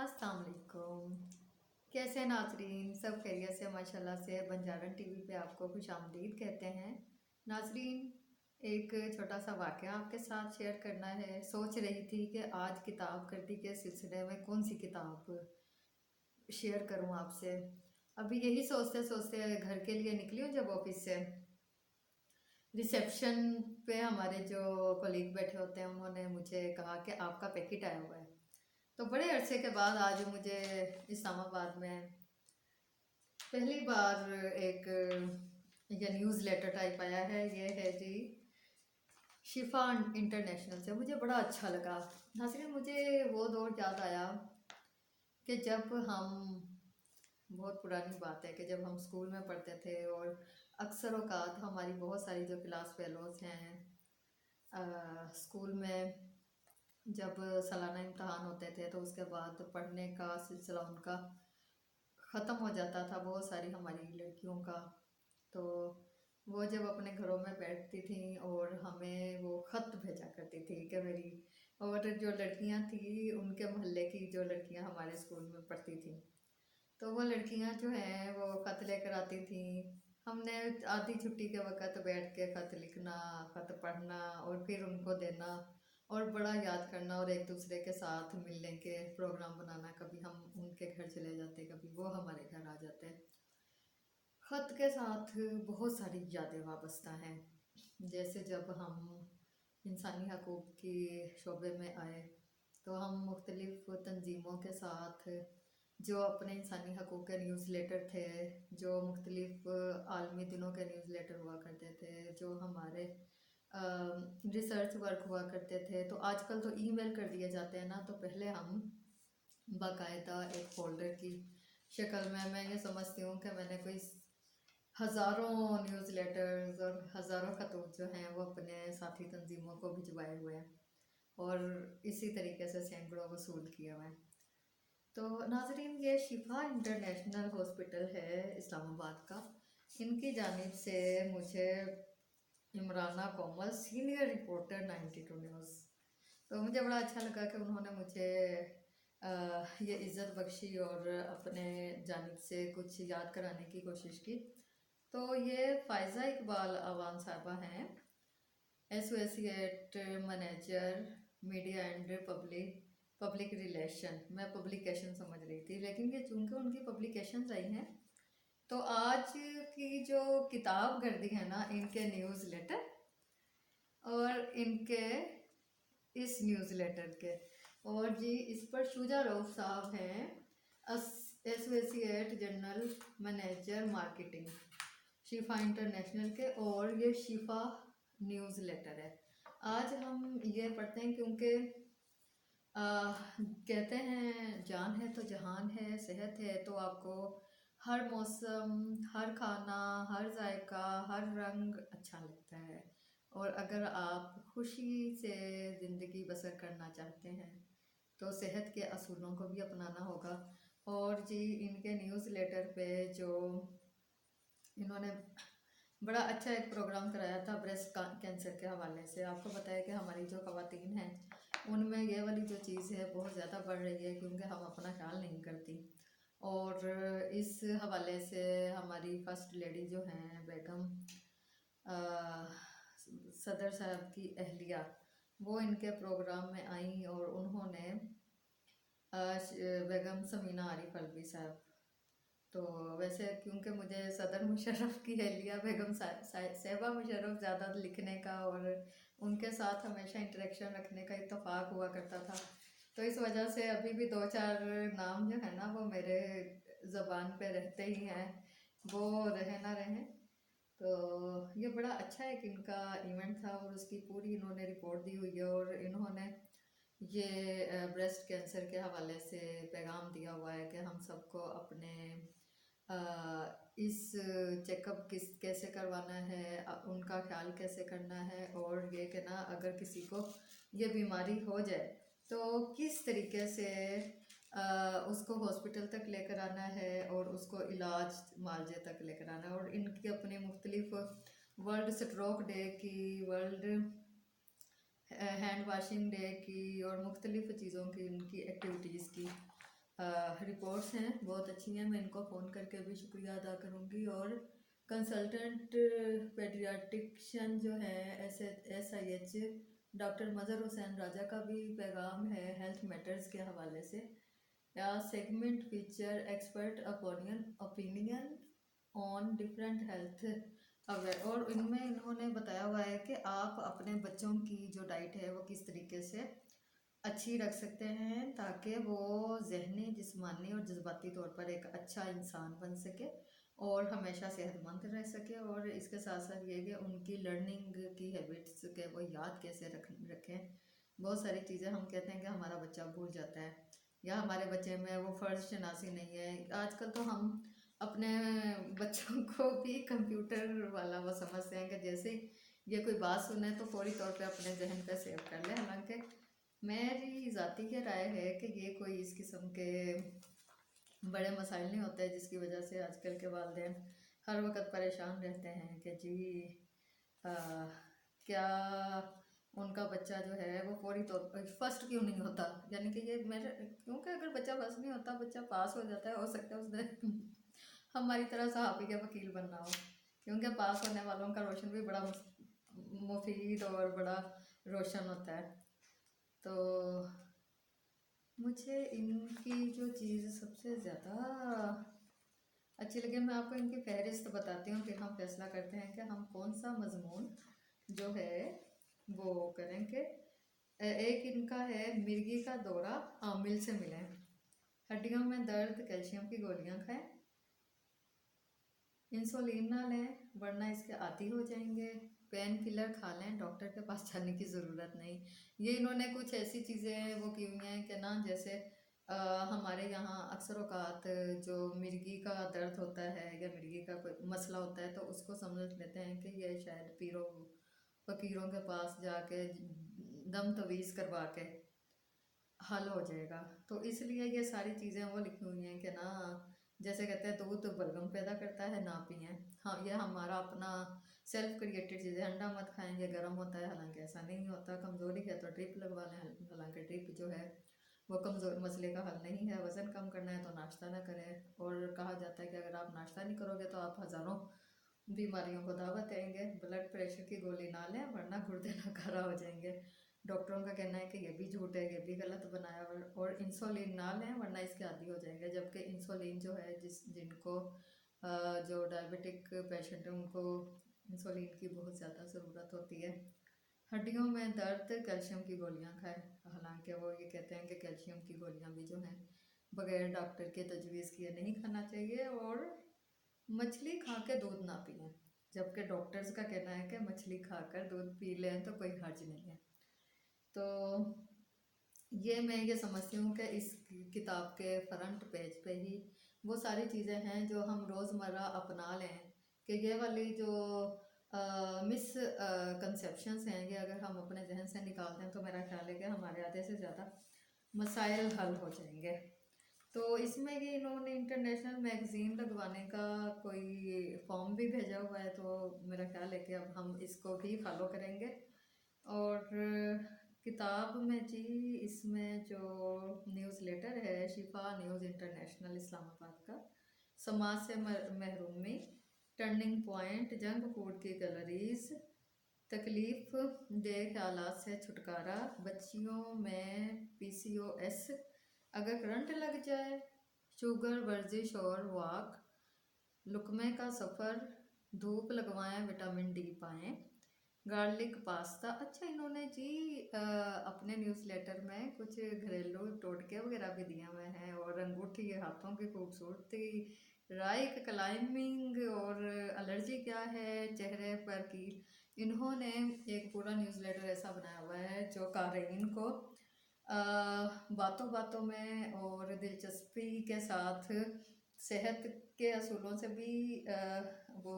अस्सलाम वालेकुम। कैसे हैं नाजरीन? सब खैरियत से माशाल्लाह से। बंजारन टीवी पे आपको खुशामदीद कहते हैं। नाजरीन, एक छोटा सा वाक़या आपके साथ शेयर करना है। सोच रही थी कि आज किताब गर्दी के सिलसिले में कौन सी किताब शेयर करूं आपसे। अभी यही सोचते सोचते घर के लिए निकली हूँ जब ऑफिस से। रिसेप्शन पे हमारे जो कोलीग बैठे होते हैं उन्होंने मुझे कहा कि आपका पैकेट आया हुआ है। तो बड़े अरसे के बाद आज मुझे इस्लामाबाद में पहली बार एक ये न्यूज़ लेटर टाइप आया है। ये है जी शिफा इंटरनेशनल से। मुझे बड़ा अच्छा लगा। नाज़रीन, मुझे वो दौर याद आया कि जब हम, बहुत पुरानी बात है कि जब हम स्कूल में पढ़ते थे और अक्सर औकात हमारी बहुत सारी जो क्लास फेलोज़ हैं स्कूल में जब सालाना इम्तहान होते थे तो उसके बाद पढ़ने का सिलसिला उनका ख़त्म हो जाता था, बहुत सारी हमारी लड़कियों का। तो वो जब अपने घरों में बैठती थी और हमें वो ख़त भेजा करती थी कि मेरी, और जो लड़कियां थी उनके मोहल्ले की जो लड़कियां हमारे स्कूल में पढ़ती थी तो वो लड़कियां जो हैं वो ख़त लेकर आती थी। हमने आधी छुट्टी के वक़्त बैठ के ख़त लिखना, ख़त पढ़ना और फिर उनको देना और बड़ा याद करना और एक दूसरे के साथ मिलने के प्रोग्राम बनाना। कभी हम उनके घर चले जाते, कभी वो हमारे घर आ जाते। ख़त के साथ बहुत सारी यादें वाबस्ता हैं। जैसे जब हम इंसानी हकूक़ की शोबे में आए तो हम मुख्तलिफ़ तंजीमों के साथ जो अपने इंसानी हकूक़ के न्यूज़ लेटर थे, जो मुख्तलिफ़ आलमी दिनों के न्यूज़ लेटर हुआ करते थे, जो हमारे रिसर्च वर्क हुआ करते थे, तो आजकल तो ईमेल कर दिए जाते हैं ना। तो पहले हम बाकायदा एक फ़ोल्डर की शक्ल में, मैं ये समझती हूँ कि मैंने कोई हज़ारों न्यूज़ लेटर्स और हज़ारों खतूत जो हैं वो अपने साथी तंजीमों को भिजवाए हुए हैं और इसी तरीके से सैकड़ों वसूल किए हुए हैं। तो नाजरीन, ये शिफा इंटरनेशनल हॉस्पिटल है इस्लामाबाद का। इनकी जानिब से मुझे इमराना कोमल, सीनियर रिपोर्टर 92 न्यूज़, तो मुझे बड़ा अच्छा लगा कि उन्होंने मुझे ये इज़्ज़त बख्शी और अपने जानिब से कुछ याद कराने की कोशिश की। तो ये फ़ायज़ा इकबाल अवान साहबा हैं, associate manager media and public relation. मैं पब्लिकेशन समझ रही थी, लेकिन ये चूंकि उनकी पब्लिकेशंस आई हैं तो आज की जो किताब गर्दी है ना, इनके न्यूज़ लेटर और इनके इस न्यूज़ लेटर के, और जी इस पर शुजा रऊफ साहब हैं एसोसिएट जनरल मैनेजर मार्केटिंग शिफा इंटरनेशनल के, और ये शिफा न्यूज़ लेटर है। आज हम ये पढ़ते हैं क्योंकि कहते हैं जान है तो जहान है, सेहत है तो आपको हर मौसम, हर खाना, हर जायका, हर रंग अच्छा लगता है। और अगर आप खुशी से ज़िंदगी बसर करना चाहते हैं तो सेहत के असूलों को भी अपनाना होगा। और जी इनके न्यूज़ लेटर पे जो इन्होंने बड़ा अच्छा एक प्रोग्राम कराया था ब्रेस्ट कैंसर के हवाले से। आपको पता है कि हमारी जो ख़वातीन हैं उनमें ये वाली जो चीज़ है बहुत ज़्यादा बढ़ रही है क्योंकि हम अपना ख्याल नहीं करती। और इस हवाले से हमारी फर्स्ट लेडी जो हैं बेगम सदर साहब की अहलिया, वो इनके प्रोग्राम में आई और उन्होंने बेगम समीना आरिफ अलवी साहब, तो वैसे क्योंकि मुझे सदर मुशर्रफ की अहलिया बेगम साहिबा मुशर्रफ ज़्यादा लिखने का और उनके साथ हमेशा इंटरेक्शन रखने का इत्तेफाक हुआ करता था, तो इस वजह से अभी भी दो चार नाम जो है ना वो मेरे ज़बान पे रहते ही हैं, वो रहे ना रहें। तो ये बड़ा अच्छा एक इनका इवेंट था और उसकी पूरी इन्होंने रिपोर्ट दी हुई है और इन्होंने ये ब्रेस्ट कैंसर के हवाले से पैगाम दिया हुआ है कि हम सबको अपने इस चेकअप कैसे करवाना है, उनका ख्याल कैसे करना है, और ये कि ना अगर किसी को ये बीमारी हो जाए तो किस तरीके से उसको हॉस्पिटल तक लेकर आना है और उसको इलाज मालजे तक लेकर आना है। और इनकी अपनी मुख्तलिफ वर्ल्ड स्ट्रोक डे की, वर्ल्ड हैंड वाशिंग डे की और मुख्तलिफ चीज़ों की, इनकी एक्टिविटीज़ की रिपोर्ट्स हैं बहुत अच्छी हैं, मैं इनको फ़ोन करके भी शुक्रिया अदा करूँगी। और कंसल्टेंट पेडियाट्रिशियन जो है SIH डॉक्टर मज़हर हुसैन राजा का भी पैगाम है हेल्थ मैटर्स के हवाले से, या segment feature expert opinion on different health aware. और इनमें इन्होंने बताया हुआ है कि आप अपने बच्चों की जो डाइट है वो किस तरीके से अच्छी रख सकते हैं ताकि वो ज़हनी, जिस्मानी और जज्बाती तौर पर एक अच्छा इंसान बन सके और हमेशा सेहतमंद रह सके। और इसके साथ साथ ये कि उनकी लर्निंग की हैबिट्स के वो याद कैसे रखें। बहुत सारी चीज़ें हम कहते हैं कि हमारा बच्चा भूल जाता है या हमारे बच्चे में वो फ़र्ज शनासी नहीं है। आजकल तो हम अपने बच्चों को भी कंप्यूटर वाला वो समझते हैं कि जैसे ही ये कोई बात सुने तो फौरी तौर पे अपने जहन पे सेव कर ले। हालांकि मेरी ज़ाती की राय है कि ये कोई इस किस्म के बड़े मसाइल नहीं होते जिसकी वजह से आजकल के वालिदैन हर वक्त परेशान रहते हैं कि जी आ, क्या उनका बच्चा जो है वो फौरी तौर पर फर्स्ट क्यों नहीं होता। यानी कि ये मेरे, क्योंकि अगर बच्चा फर्स्ट नहीं होता, बच्चा पास हो जाता है, हो सकता है उसने हमारी तरह सहाफ़ी के वकील बनना हो, क्योंकि पास होने वालों का रोशन भी बड़ा मुफीद और बड़ा रोशन होता है। तो मुझे इनकी जो चीज़ सबसे ज़्यादा अच्छी लगी, मैं आपको इनकी फहरिस्त बताती हूँ, फिर हम फैसला करते हैं कि हम कौन सा मजमून जो है वो करेंगे। एक इनका है मिर्गी का दौरा आमिल से मिलें, हड्डियों में दर्द कैल्शियम की गोलियां खाएं, इंसुलिन ना लें वरना इसके आदी हो जाएंगे, पेन किलर खा लें, डॉक्टर के पास जाने की ज़रूरत नहीं। ये इन्होंने कुछ ऐसी चीज़ें वो की हुई हैं कि ना, जैसे हमारे यहाँ अक्सर औकात जो मिर्गी का दर्द होता है या मिर्गी का कोई मसला होता है तो उसको समझ लेते हैं कि ये शायद पीरों फकीरों के पास जाके दम तवीज़ करवा के हल हो जाएगा। तो इसलिए ये सारी चीज़ें वो लिखी हुई हैं कि ना, जैसे कहते हैं दूध तो बलगम पैदा करता है, ना पिएं। हाँ, ये हमारा अपना सेल्फ क्रिएटेड चीज़ है। अंडा मत खाएं, ये गर्म होता है, हालांकि ऐसा नहीं होता। कमज़ोरी है तो ड्रिप लगवा लें, हालांकि ड्रिप जो है वो कमज़ोर मसले का हल नहीं है। वज़न कम करना है तो नाश्ता ना करें, और कहा जाता है कि अगर आप नाश्ता नहीं करोगे तो आप हज़ारों बीमारियों को दावत देंगे। ब्लड प्रेशर की गोली ना लें वरना गुर्दे नकारा हो जाएंगे। डॉक्टरों का कहना है कि ये भी झूठ है, ये भी गलत बनाया। और इंसुलिन ना लें वरना इसके आदी हो जाएंगे। जबकि इंसुलिन जो है जिनको जो डायबिटिक पेशेंट है उनको इंसुलिन की बहुत ज़्यादा ज़रूरत होती है। हड्डियों में दर्द कैल्शियम की गोलियां खाएं, हालांकि वो ये कहते हैं कि कैल्शियम की गोलियां भी जो हैं बगैर डॉक्टर के तजवीज़ किए नहीं खाना चाहिए। और मछली खा के दूध ना पिएं, जबकि डॉक्टर्स का कहना है कि मछली खाकर दूध पी लें तो कोई हर्ज नहीं है। तो ये मैं ये समझती हूँ कि इस किताब के फ्रंट पेज पे ही वो सारी चीज़ें हैं जो हम रोज़मर्रा अपना लें, कि ये वाली जो मिस कंसेप्शंस हैं ये अगर हम अपने जहन से निकाल दें तो मेरा ख्याल है कि हमारे आधे से ज़्यादा मसाइल हल हो जाएंगे। तो इसमें ये इन्होंने इंटरनेशनल मैगज़ीन लगवाने का कोई फॉर्म भी भेजा हुआ है, तो मेरा ख्याल है कि अब हम इसको भी फॉलो करेंगे। और किताब में जी इसमें जो न्यूज़ लेटर है शिफा न्यूज़ इंटरनेशनल इस्लामाबाद का, समाज से महरूमी, टर्निंग पॉइंट, जंक फूड की कैलोरीज, तकलीफ दे ख्यालात से छुटकारा, बच्चियों में PCOS, अगर करंट लग जाए, शुगर, वर्जिश और वॉक, लुकमे का सफ़र, धूप लगवाएं, विटामिन D पाएं, गार्लिक पास्ता। अच्छा, इन्होंने जी अपने न्यूज़लेटर में कुछ घरेलू टोटके वगैरह भी दिए हुए हैं, और अंगूठी हाथों की खूबसूरती, राइक क्लाइंबिंग, और एलर्जी क्या है, चेहरे पर की। इन्होंने एक पूरा न्यूज़लेटर ऐसा बनाया हुआ है जो क़ारीन को बातों बातों में और दिलचस्पी के साथ सेहत के असूलों से भी वो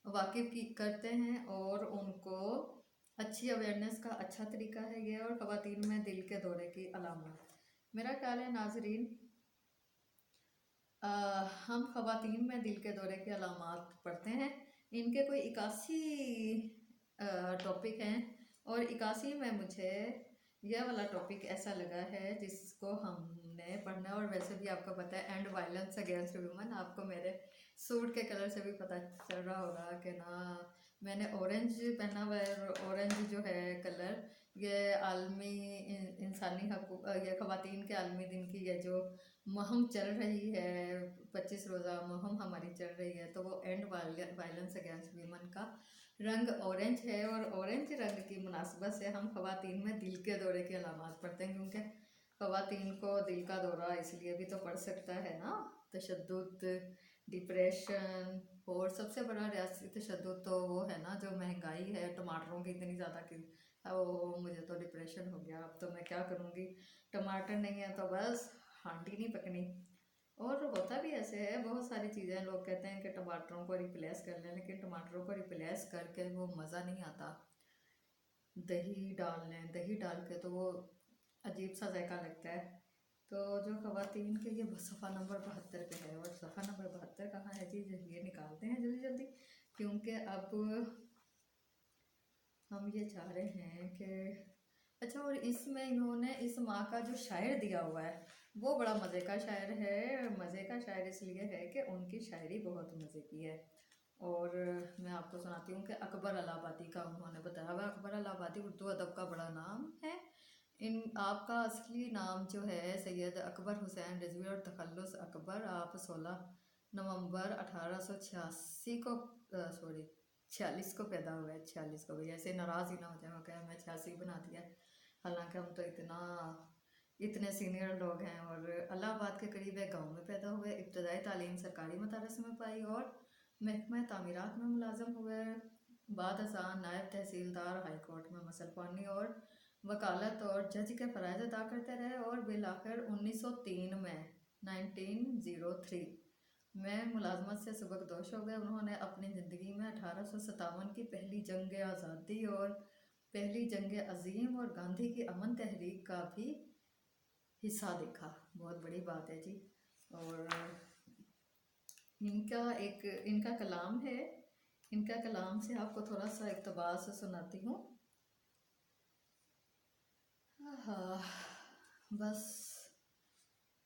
वाकिफ़ की करते हैं, और उनको अच्छी अवेयरनेस का अच्छा तरीका है ये। और ख़वातीन में दिल के दौरे की अलामत, मेरा ख्याल है नाजरीन, हम ख़वातीन में दिल के दौरे की अलामत पढ़ते हैं। इनके कोई 81 टॉपिक हैं, और 81 में मुझे यह वाला टॉपिक ऐसा लगा है जिसको हमने पढ़ना है। और वैसे भी आपको पता है एंड वायलेंस अगेंस्ट वुमेन, आपको मेरे सूट के कलर से भी पता चल रहा होगा कि ना मैंने ऑरेंज पहना हुआ है। और ऑरेंज जो है कलर, ये आलमी इंसानी हकूक, ये ख़वातीन के आलमी दिन की ये जो मुहिम चल रही है, 25 रोज़ा मुहिम हमारी चल रही है, तो वो एंड वायलेंस अगेंस्ट वीमन का रंग ऑरेंज है। और ऑरेंज रंग की मुनासबत से हम ख़वातीन में दिल के दौरे की अलामत पढ़ते हैं, क्योंकि ख़वातीन को दिल का दौरा इसलिए भी तो पड़ सकता है ना, तशद्दुद, डिप्रेशन। और सबसे बड़ा रियासी तशद्दुद तो वो है ना जो महंगाई है, टमाटरों की इतनी ज़्यादा कि वो मुझे तो डिप्रेशन हो गया, अब तो मैं क्या करूँगी, टमाटर नहीं है तो बस हांडी नहीं पकनी। और होता भी ऐसे है, बहुत सारी चीज़ें लोग कहते हैं कि टमाटरों को रिप्लेस कर लें, लेकिन टमाटरों को रिप्लेस करके वो मज़ा नहीं आता। दही डाल लें, दही डाल के तो वो अजीब सा जायका लगता है। तो जो ख़वातीन के ये सफ़ा नंबर 72 पे है, और सफ़ा नंबर 72 कहाँ है जी, ये निकालते हैं जल्दी जल्दी, क्योंकि अब हम ये चाह रहे हैं कि अच्छा। और इसमें इन्होंने इस माँ का जो शायर दिया हुआ है वो बड़ा मज़े का शायर है। मज़े का शायर इसलिए है कि उनकी शायरी बहुत मज़े की है। और मैं आपको सुनाती हूँ कि अकबर इलाहाबादी का उन्होंने बताया हुआ। अकबर इलाहाबादी उर्दू अदब का बड़ा नाम है। इन आपका असली नाम जो है सैयद अकबर हुसैन रिजवी और तखल्लुस अकबर, आप 16 नवंबर 1886 को सॉरी 46 को पैदा हुए। 46 को भी ऐसे नाराज़ ही ना हो जाए क्या मैं 86 बना दिया, हालांकि हम तो इतने सीनियर लोग हैं। और इलाहाबाद के करीब एक गाँव में पैदा हुए। इब्तदाई तालीम सरकारी मदारस में पाई और महकमा तामीरात में मुलाजम हुए। बाद अज़ां नायब तहसीलदार हाई कोर्ट में मसलपानी और वकालत और जज के फ़राइज़ अदा करते रहे। और बिलाखिर 1903 में 1903 में मुलाजमत से सुबकदोश हो गए। उन्होंने अपनी ज़िंदगी में 1857 की पहली जंग आज़ादी और पहली जंग अजीम और गांधी की अमन तहरीक का भी हिस्सा देखा। बहुत बड़ी बात है जी। और इनका कलाम है, इनका कलाम से आपको थोड़ा सा इक़्तिबास सुनाती हूँ। हाँ, बस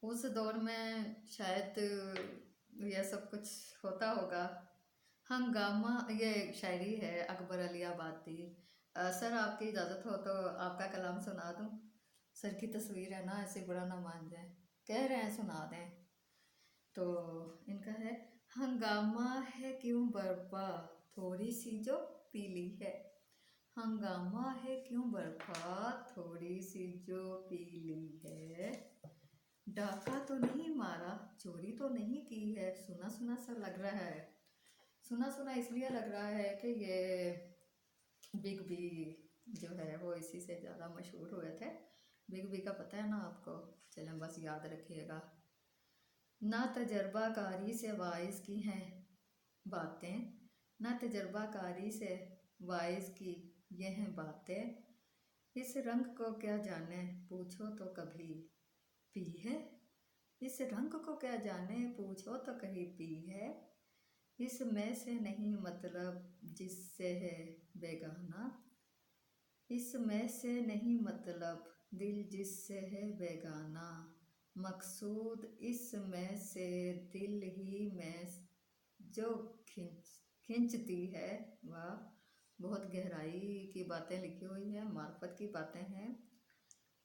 उस दौर में शायद यह सब कुछ होता होगा। हंगामा, ये शायरी है अकबर अली आबादी। सर आपकी इजाज़त हो तो आपका कलाम सुना दूँ। सर की तस्वीर है ना, ऐसे बुरा ना मान जाए, कह रहे हैं सुना दें। तो इनका है, हंगामा है क्यों बर्पा थोड़ी सी जो पीली है। हंगामा है क्यों बर्पा थोड़ी सी जो पीली है। डाका तो नहीं मारा, चोरी तो नहीं की है। सुना सुना सा लग रहा है। सुना सुना इसलिए लग रहा है कि ये बिग बी जो है वो इसी से ज़्यादा मशहूर हुए थे। बिग बी का पता है ना आपको, चलें बस याद रखिएगा। ना तजर्बाकारी से वाइज की हैं बातें, ना तजर्बाकारी से वाइज की ये हैं बातें। इस रंग को क्या जाने पूछो तो कभी पी है। इस रंग को क्या जाने पूछो तो कहीं पी है। इसमें से नहीं मतलब जिससे है बेगाना। इसमें से नहीं मतलब दिल जिससे है बेगाना। मकसूद इसमें से दिल ही में जो खिंचती है। वह बहुत गहराई की बातें लिखी हुई है, मार्फत की बातें हैं।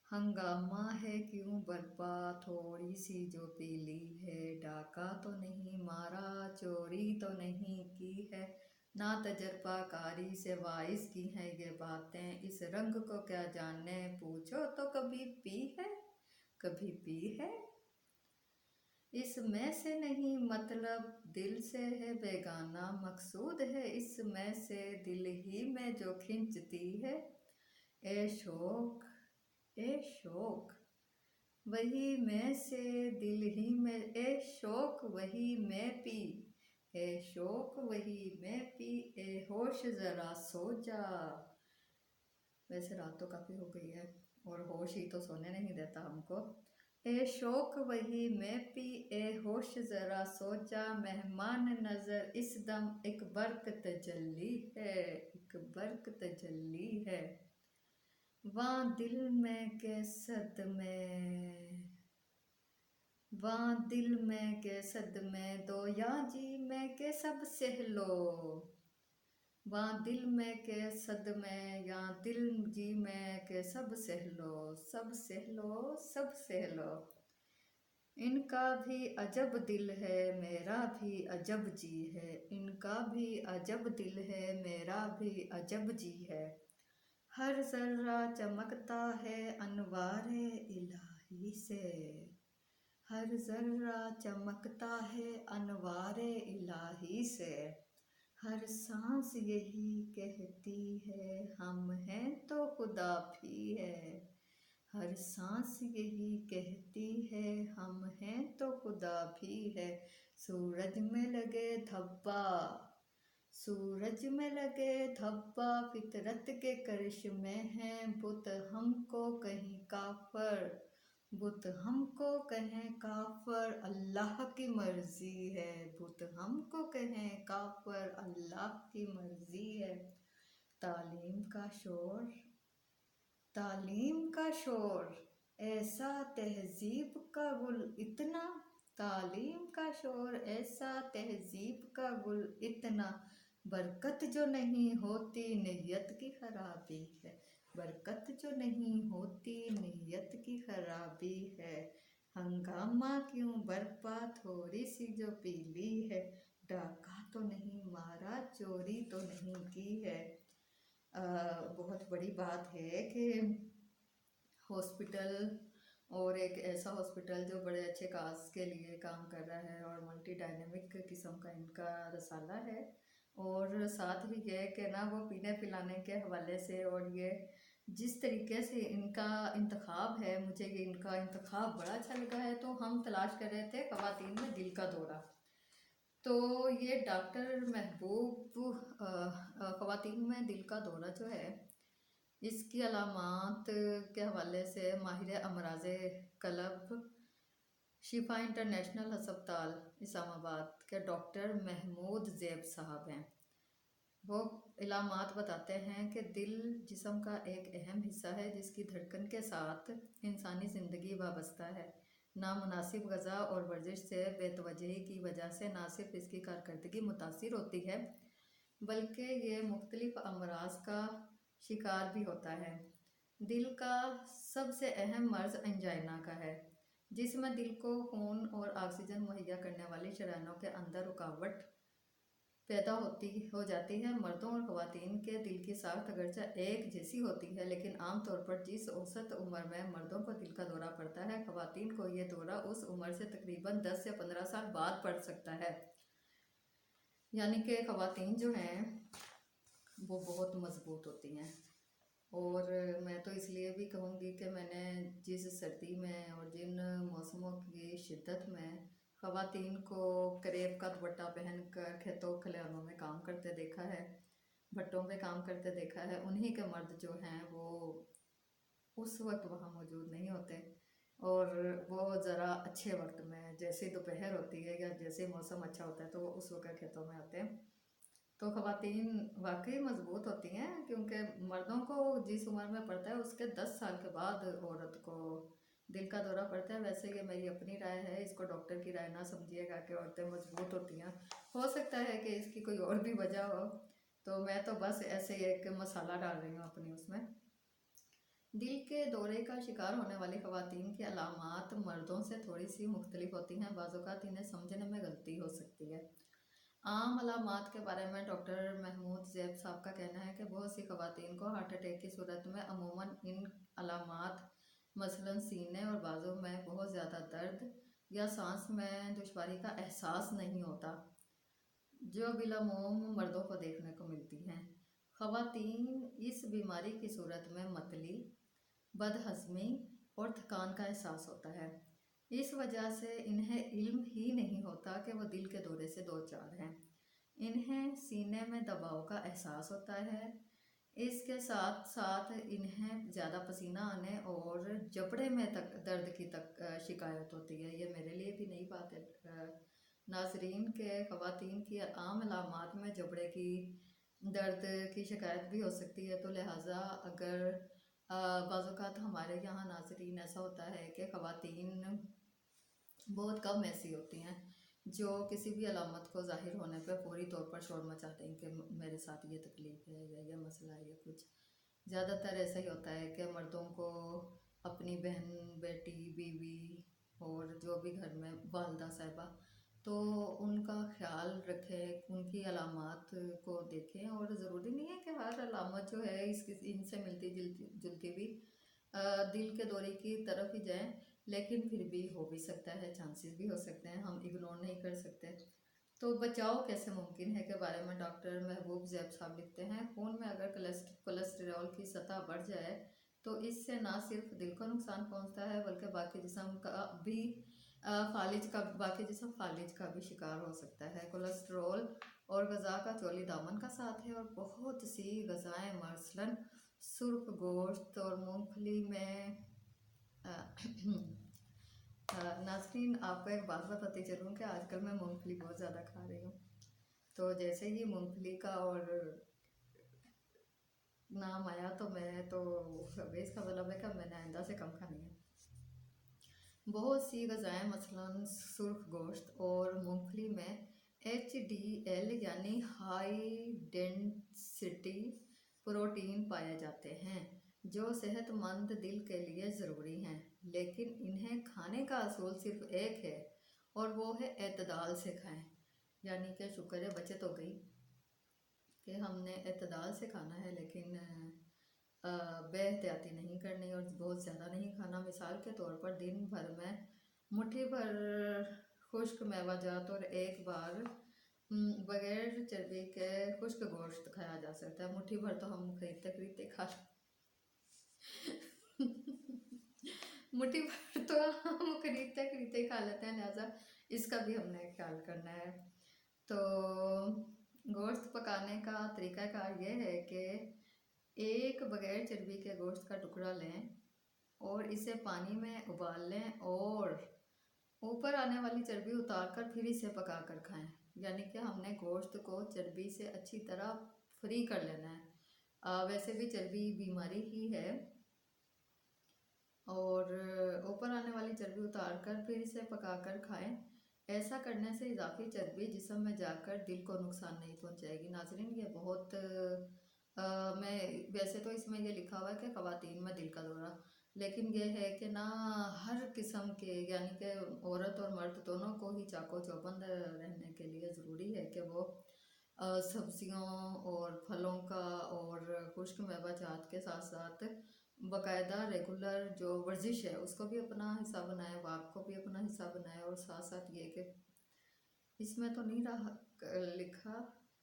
हंगामा है क्यों बर्पा थोड़ी सी जो पीली है। डाका तो नहीं मारा, चोरी तो नहीं की है। ना तजर्बाकारी से वाइज की हैं ये बातें। इस रंग को क्या जाने पूछो तो कभी पी है, कभी पी है। इसमें से नहीं मतलब दिल से है बेगाना। मकसूद है इसमें से दिल ही में जो खिंचती है। ए शौक, ए शौक वही में से दिल ही में। ए शौक वही में पी, ए शौक वही में पी। ए होश ज़रा सो जा। वैसे रात तो काफ़ी हो गई है और होश ही तो सोने नहीं देता हमको। ए शौक वही में पी, ए होश ज़रा सो जा। मेहमान नज़र इस दम एक बर्क तजल्ली है, एक बर्क तजल्ली है। वां दिल में के सदमे, वां दिल में के सदमे दो, या जी में के सब सह लो। वां दिल में के सदमे, या दिल जी में के सब सह लो, सब सह लो, सब सह लो। इनका भी अजब दिल है, मेरा भी अजब जी है। इनका भी अजब दिल है, मेरा भी अजब जी है। हर जर्रा चमकता है अनवारे इलाही से, हर जर्रा चमकता है अनवारे इलाही से। हर सांस यही कहती है, हम हैं तो खुदा भी है। हर सांस यही कहती है, हम हैं तो खुदा भी है। सूरज में लगे धब्बा, सूरज में लगे धब्बा, फितरत के करिश्मे हैं। बुत हमको कहीं काफर, बुत हमको कहें काफर, अल्लाह की मर्जी है। बुत हमको कहें काफर, अल्लाह की मर्जी है। तालीम का शोर, तालीम का शोर, ऐसा तहजीब का गुल इतना। तालीम का शोर, ऐसा तहजीब का गुल इतना। बरकत जो नहीं होती नीयत की खराबी है, बरकत जो नहीं होती नीयत की खराबी है। हंगामा क्यों बरपा थोड़ी सी जो पीली है, डाका तो नहीं मारा, चोरी तो नहीं की है। बहुत बड़ी बात है कि हॉस्पिटल, और एक ऐसा हॉस्पिटल जो बड़े अच्छे काज के लिए काम कर रहा है और मल्टी डायनेमिक किस्म का इनका रसाला है। और साथ ही ये कि ना वो पीने पिलाने के हवाले से, और ये जिस तरीके से इनका इंतखाब है, मुझे ये इनका इंतखाब बड़ा अच्छा लगा है। तो हम तलाश कर रहे थे ख़वातीन में दिल का दौरा, तो ये डॉक्टर महबूब ख़वातीन में दिल का दौरा जो है, इसकी अलामात के हवाले से माहिर अमराज कल्ब शिफा इंटरनेशनल अस्पताल इस्लामाबाद के डॉक्टर महमूद ज़ैब साहब हैं। वो इलामात बताते हैं कि दिल जिस्म का एक अहम हिस्सा है, जिसकी धड़कन के साथ इंसानी ज़िंदगी वाबस्ता है। नामुनासिब ग़ज़ा और वर्जिश से बेतवजही की वजह से ना सिर्फ इसकी कारकर्दगी मुतासिर होती है, बल्कि ये मुख्तलिफ अमराज का शिकार भी होता है। दिल का सबसे अहम मर्ज़ एंजाइना का है, जिसमें दिल को खून और ऑक्सीजन मुहैया करने वाली शराइनों के अंदर रुकावट पैदा हो जाती है। मर्दों और ख़वातीन के दिल की साख्त अगरचे एक जैसी होती है, लेकिन आमतौर पर जिस औसत उम्र में मर्दों को दिल का दौरा पड़ता है, ख़वातीन को ये दौरा उस उम्र से तकरीबन 10 से 15 साल बाद पड़ सकता है। यानी कि ख़वातीन जो हैं वो बहुत मजबूत होती हैं। और मैं तो इसलिए भी कहूँगी कि मैंने जिस सर्दी में और जिन मौसमों की शिद्दत में ख़वातीन को करेब का दुपट्टा पहन कर खेतों खलिहानों में काम करते देखा है, भट्टों पे काम करते देखा है, उन्हीं के मर्द जो हैं वो उस वक्त वहाँ मौजूद नहीं होते, और वो ज़रा अच्छे वक्त में, जैसे दोपहर होती है या जैसे मौसम अच्छा होता है, तो वो उस वक्त खेतों में आते हैं। तो ख़वातीन वाकई मजबूत होती हैं, क्योंकि मर्दों को जिस उम्र में पड़ता है उसके 10 साल के बाद औरत को दिल का दौरा पड़ता है। वैसे ये मेरी अपनी राय है, इसको डॉक्टर की राय ना समझिएगा कि औरतें मजबूत होती हैं। हो सकता है कि इसकी कोई और भी वजह हो, तो मैं तो बस ऐसे एक मसाला डाल रही हूँ अपनी उसमें। दिल के दौरे का शिकार होने वाली ख़वातीन की अलामात मर्दों से थोड़ी सी मुख्तलिफ होती हैं। बाज़ औक़ात इन्हें समझने में गलती हो सकती है। आम अलामात के बारे में डॉक्टर महमूद ज़ैब साहब का कहना है कि बहुत सी ख़वातीन को हार्ट अटैक की सूरत में अमूमन इन अलामात मसलन सीने और बाजू में बहुत ज़्यादा दर्द या सांस में दुश्वारी का एहसास नहीं होता, जो बिलामूम मर्दों को देखने को मिलती हैं। ख़वातीन इस बीमारी की सूरत में मतली, बदहज़मी और थकान का एहसास होता है। इस वजह से इन्हें इल्म ही नहीं होता कि वो दिल के दौरे से दो चार हैं। इन्हें सीने में दबाव का एहसास होता है। इसके साथ साथ इन्हें ज़्यादा पसीना आने और जबड़े में तक दर्द की शिकायत होती है। ये मेरे लिए भी नई बात है नाजरीन के ख़वातीन की आम अलामात में जबड़े की दर्द की शिकायत भी हो सकती है। तो लिहाजा अगर बाज़ हमारे यहाँ नाज़रीन ऐसा होता है कि ख़वातीन बहुत कम ऐसी होती हैं जो किसी भी अलामत को ज़ाहिर होने पर पूरी तौर पर शोर मचा दें कि मेरे साथ ये तकलीफ़ है या ये मसला है या कुछ। ज़्यादातर ऐसा ही होता है कि मर्दों को अपनी बहन, बेटी, बीवी और जो भी घर में वालदा साहिबा, तो उनका ख्याल रखें, उनकी अलामात को देखें। और ज़रूरी नहीं है कि हर अलामत जो है इसकी इनसे मिलती जुलती भी दिल के दौरे की तरफ ही जाएं, लेकिन फिर भी हो भी सकता है, चांसेस भी हो सकते हैं, हम इग्नोर नहीं कर सकते। तो बचाव कैसे मुमकिन है के बारे में डॉक्टर महबूब ज़ैब साहब लिखते हैं, खून में अगर कोलेस्ट्रॉल की सतह बढ़ जाए तो इससे ना सिर्फ दिल को नुकसान पहुंचता है बल्कि बाकी जिस्म का भी फालिज का भी शिकार हो सकता है। कोलेस्ट्रॉल और गज़ा का चौली दामन का साथ है और बहुत सी गज़ाएँ मसलन सुर्ख गोश्त और मूंगफली में नाज़रीन आपको एक बात बताती चलूँ कि आजकल मैं मूंगफली बहुत ज़्यादा खा रही हूँ। तो जैसे ही मूंगफली का और नाम आया तो मैं तो इसका मतलब है कि मैंने आइंदा से कम खानी है। बहुत सी ग़िज़ाएँ मसलन सुर्ख गोश्त और मूंगफली में HDL यानी हाई डेंसिटी प्रोटीन पाए जाते हैं जो सेहतमंद दिल के लिए ज़रूरी हैं, लेकिन इन्हें खाने का असूल सिर्फ एक है और वो है एतदाल से खाएं। यानी कि शुक्र है बचत हो गई कि हमने एतदाल से खाना है, लेकिन बेहतियाती नहीं करनी और बहुत ज़्यादा नहीं खाना। मिसाल के तौर पर दिन भर में मुट्ठी भर खुश्क मेवाजात और एक बार बगैर चर्बी के खुश्क गोश्त खाया जा सकता है। मुट्ठी भर तो हम खरीदते खरीदते खा मुट्ठी भर तो हम खरीदते खरीदते खा लेते हैं, लिहाजा इसका भी हमने ख्याल करना है। तो गोश्त पकाने का तरीक़ाकार ये है कि एक बगैर चर्बी के गोश्त का टुकड़ा लें और इसे पानी में उबाल लें और ऊपर आने वाली चर्बी उतारकर फिर इसे पकाकर खाएं। यानी कि हमने गोश्त को चर्बी से अच्छी तरह फ्री कर लेना है। वैसे भी चर्बी बीमारी ही है और ऊपर आने वाली चर्बी उतारकर फिर इसे पकाकर खाएं। ऐसा करने से इजाफी चर्बी जिस्म में जाकर दिल को नुकसान नहीं पहुंचाएगी। नाज़रीन ये बहुत मैं वैसे तो इसमें ये लिखा हुआ है कि ख़वातीन में दिल का दौरा, लेकिन ये है कि ना हर किस्म के यानी कि औरत और मर्द दोनों को ही चाको चौबंद रहने के लिए ज़रूरी है कि वो सब्जियों और फलों का और खुश्क मेवाजात के साथ साथ बाकायदा रेगुलर जो वर्जिश है उसको भी अपना हिस्सा बनाए, वाक को भी अपना हिस्सा बनाए। और साथ साथ ये कि इसमें तो नहीं रहा लिखा,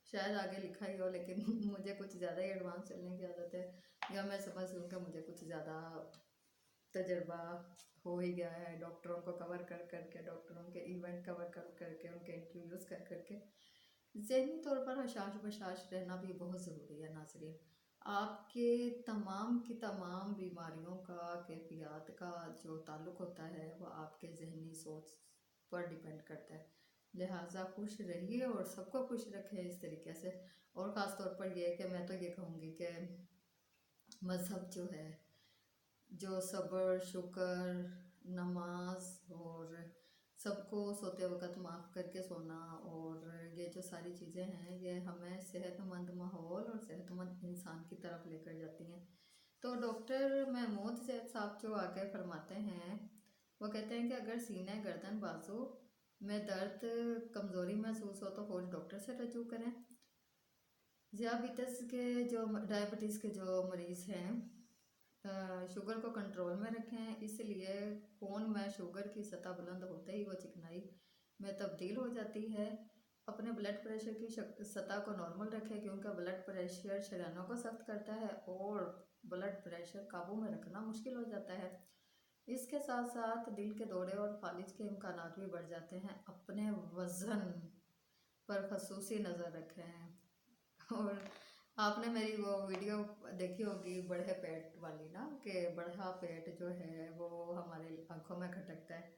शायद आगे लिखा ही हो, लेकिन मुझे कुछ ज़्यादा ही एडवांस चलने की आदत है या मैं समझ लूँ कि मुझे कुछ ज़्यादा तजर्बा हो ही गया है डॉक्टरों को कवर कर करके, डॉक्टरों के इवेंट कवर कर करके, उनके इंटरव्यूज़ कर करके। ज़हनी तौर पर हशाश बशाश रहना भी बहुत ज़रूरी है। नाज़रीन आपके तमाम की तमाम बीमारियों का कैफियत का जो ताल्लुक़ होता है वह आपके ज़हनी सोच पर डिपेंड करता है। लिहाजा खुश रहिए और सबको खुश रखें इस तरीके से। और ख़ास तौर पर यह कि मैं तो ये कहूँगी कि मज़हब जो है, जो सब्र, शुक्र, नमाज और सबको सोते वक्त माफ़ करके सोना और ये जो सारी चीज़ें हैं ये हमें सेहतमंद माहौल और सेहतमंद इंसान की तरफ लेकर जाती हैं। तो डॉक्टर महमूद ज़ैद साहब जो आगे फरमाते हैं वो कहते हैं कि अगर सीने, गर्दन, बाजू में दर्द, कमज़ोरी महसूस हो तो फौरी डॉक्टर से रजू करें। डायबिटीज़ के जो मरीज़ हैं शुगर को कंट्रोल में रखें, इसलिए खून में शुगर की सतह बुलंद होते ही वो चिकनाई में तब्दील हो जाती है। अपने ब्लड प्रेशर की सतह को नॉर्मल रखें क्योंकि ब्लड प्रेशर शरीरों को सख्त करता है और ब्लड प्रेशर काबू में रखना मुश्किल हो जाता है। इसके साथ साथ दिल के दौरे और फालिज के इम्कानात भी बढ़ जाते हैं। अपने वज़न पर खसूसी नज़र रखें। और आपने मेरी वो वीडियो देखी होगी बढ़े पेट वाली ना, कि बढ़ा पेट जो है वो हमारे आँखों में खटकता है।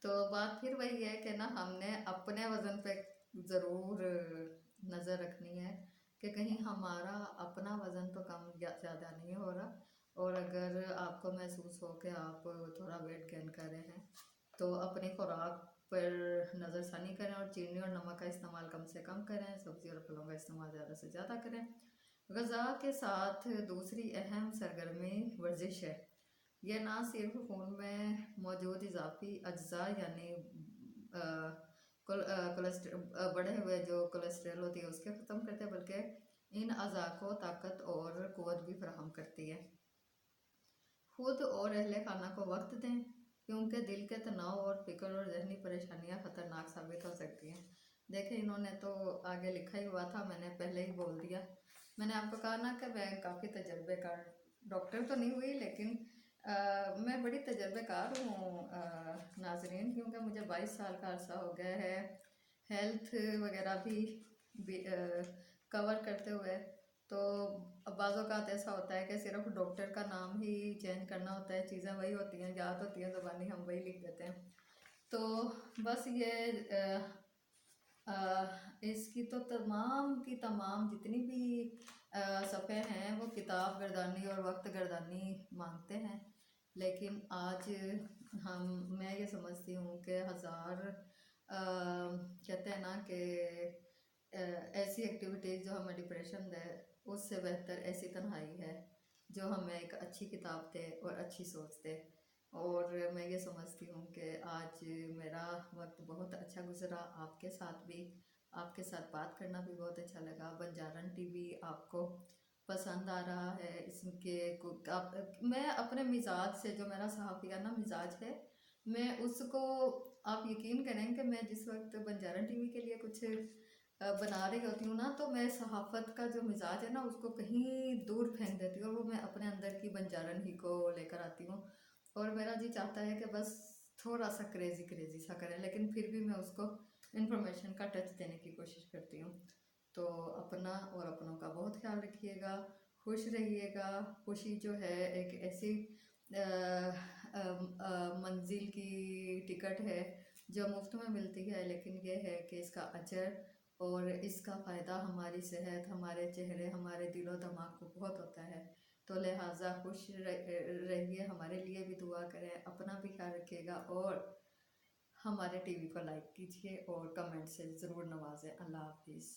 तो बात फिर वही है कि ना हमने अपने वज़न पे ज़रूर नज़र रखनी है कि कहीं हमारा अपना वज़न तो कम या ज़्यादा नहीं हो रहा और अगर आपको महसूस हो कि आप थोड़ा वेट गेन कर रहे हैं तो अपनी खुराक पर नज़रसानी करें और चीनी और नमक का इस्तेमाल कम से कम करें, सब्ज़ी और फलों का इस्तेमाल ज़्यादा से ज़्यादा करें। ग़िज़ा के साथ दूसरी अहम सरगर्मी वर्जिश है। यह ना सिर्फ खून में मौजूद इजाफी अज्जा यानी बढ़े हुए जो कोलेस्ट्रॉल होती है उसके ख़त्म करते हैं, बल्कि इन अज़ा को ताकत और क़ुव्वत भी फराहम करती है। खुद और अहले खाना को वक्त दें, क्योंकि दिल के तनाव और फिक्र और जहनी परेशानियां ख़तरनाक साबित हो सकती हैं। देखें, इन्होंने तो आगे लिखा ही हुआ था, मैंने पहले ही बोल दिया। मैंने आपको कहा ना कि मैं काफ़ी तजर्बेकार डॉक्टर तो नहीं हुई, लेकिन मैं बड़ी तजर्बेकार हूँ नाजरीन, क्योंकि मुझे 22 साल का अरसा हो गया है हेल्थ वगैरह भी कवर करते हुए। तो अब बाज़ औक़ात ऐसा होता है कि सिर्फ डॉक्टर का नाम ही चेंज करना होता है, चीज़ें वही होती हैं, याद होती हैं, ज़बानी हम वही लिख देते हैं। तो बस ये इसकी तो तमाम की तमाम जितनी भी सफ़े हैं वो किताब गर्दानी और वक्त गर्दानी मांगते हैं। लेकिन आज मैं ये समझती हूँ कि कहते हैं ना कि ऐसी एक्टिविटीज़ जो हमें डिप्रेशन दे उससे बेहतर ऐसी तन्हाई है जो हमें एक अच्छी किताब दे और अच्छी सोच दे। और मैं ये समझती हूँ कि आज मेरा वक्त बहुत अच्छा गुजरा, आपके साथ भी, आपके साथ बात करना भी बहुत अच्छा लगा। बंजारन टीवी आपको पसंद आ रहा है, मैं अपने मिजाज से, जो मेरा सहाफ़ियाना मिजाज है, मैं उसको, आप यकीन करें कि मैं जिस वक्त बंजारन टीवी के लिए कुछ बना रही होती हूँ ना, तो मैं सहाफ़त का जो मिजाज है ना उसको कहीं दूर फेंक देती हूँ और वो मैं अपने अंदर की बंजारन ही को लेकर आती हूँ। और मेरा जी चाहता है कि बस थोड़ा सा क्रेज़ी क्रेज़ी सा करें, लेकिन फिर भी मैं उसको इंफॉर्मेशन का टच देने की कोशिश करती हूँ। तो अपना और अपनों का बहुत ख्याल रखिएगा, खुश रहिएगा। खुशी जो है एक ऐसी मंजिल की टिकट है जो मुफ्त में मिलती है, लेकिन ये है कि इसका अजर और इसका फ़ायदा हमारी सेहत, हमारे चेहरे, हमारे दिलो दिमाग को बहुत होता है। तो लिहाजा खुश रहिए, हमारे लिए भी दुआ करें, अपना भी ख्याल रखिएगा और हमारे टीवी को लाइक कीजिए और कमेंट से ज़रूर नवाजें। अल्लाह हाफिज़।